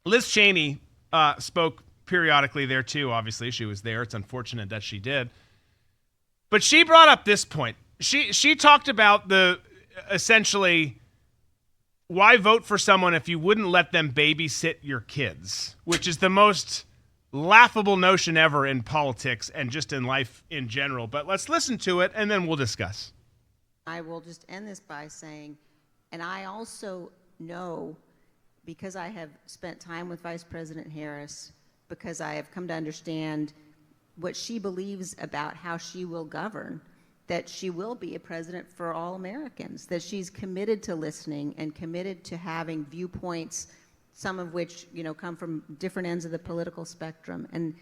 Liz Cheney spoke periodically there too. Obviously, she was there. It's unfortunate that she did. But she brought up this point. She talked about the essentially why vote for someone if you wouldn't let them babysit your kids, which is the most laughable notion ever in politics and just in life in general. But let's listen to it and then we'll discuss. I will just end this by saying, and I also know, because I have spent time with Vice President Harris, because I have come to understand what she believes about how she will govern, that she will be a president for all Americans, that she's committed to listening and committed to having viewpoints, some of which, come from different ends of the political spectrum. And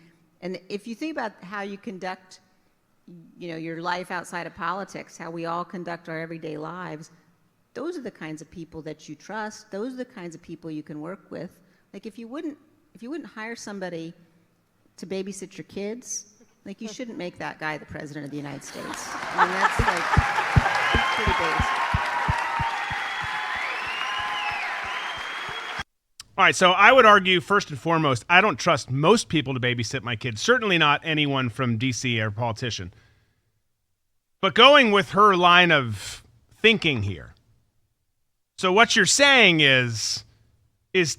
if you think about how you conduct, your life outside of politics, how we all conduct our everyday lives, those are the kinds of people that you trust. Those are the kinds of people you can work with. Like if you wouldn't hire somebody to babysit your kids, like you shouldn't make that guy the president of the United States. I mean, that's like pretty basic. All right, so I would argue, first and foremost, I don't trust most people to babysit my kids. Certainly not anyone from D.C. or a politician. But going with her line of thinking here. So what you're saying is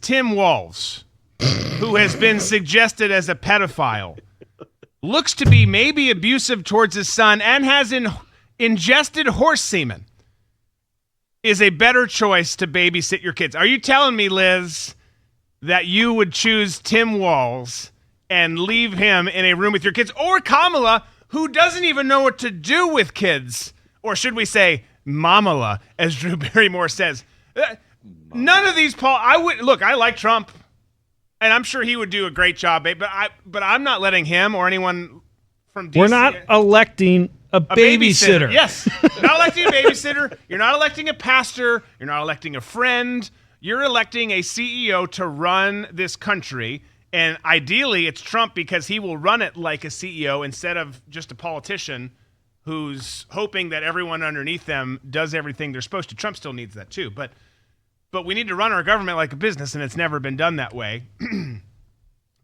Tim Walz, who has been suggested as a pedophile, looks to be maybe abusive towards his son and has ingested horse semen, is a better choice to babysit your kids. Are you telling me, Liz, that you would choose Tim Walz and leave him in a room with your kids? Or Kamala, who doesn't even know what to do with kids? Or should we say Mamala, as Drew Barrymore says? None of these, Paul, I like Trump. And I'm sure he would do a great job, but I'm not letting him or anyone from D.C. We're not electing a babysitter. Yes. You're not electing a babysitter. You're not electing a pastor. You're not electing a friend. You're electing a CEO to run this country. And ideally, it's Trump because he will run it like a CEO instead of just a politician who's hoping that everyone underneath them does everything they're supposed to. Trump still needs that too. But we need to run our government like a business, and it's never been done that way.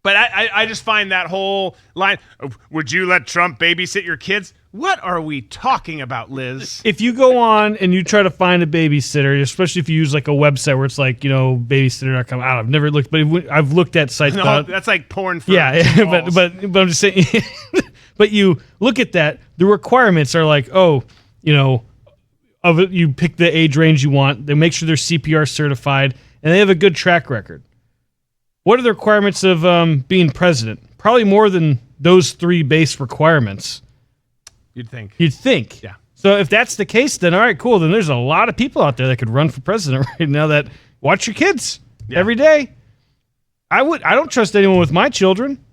But I just find that whole line, would you let Trump babysit your kids? What are we talking about, Liz? If you go on and you try to find a babysitter, especially if you use like a website where it's like, babysitter.com, I've never looked, but I've looked at sites. No, that's like porn for yeah, but I'm just saying, but you look at that, the requirements are like, of it, you pick the age range you want. They make sure they're CPR certified, and they have a good track record. What are the requirements of being president? Probably more than those three base requirements. You'd think. Yeah. So if that's the case, then all right, cool. Then there's a lot of people out there that could run for president right now that watch your kids every day. I don't trust anyone with my children.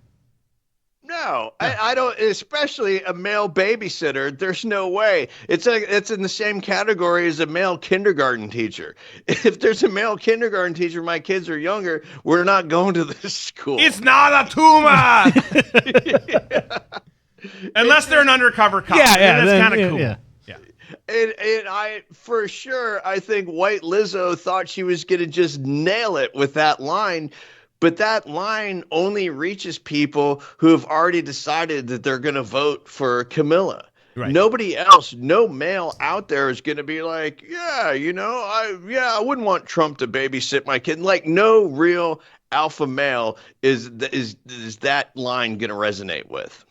No, I don't, especially a male babysitter. There's no way. It's in the same category as a male kindergarten teacher. If there's a male kindergarten teacher, my kids are younger, we're not going to this school. It's not a tumor! Yeah. Unless they're an undercover cop. Yeah, that's kind of cool. Yeah. And I think White Lizzo thought she was going to just nail it with that line. But that line only reaches people who have already decided that they're going to vote for Camilla. Right. Nobody else, no male out there is going to be like, I wouldn't want Trump to babysit my kid. Like, no real alpha male is that line going to resonate with.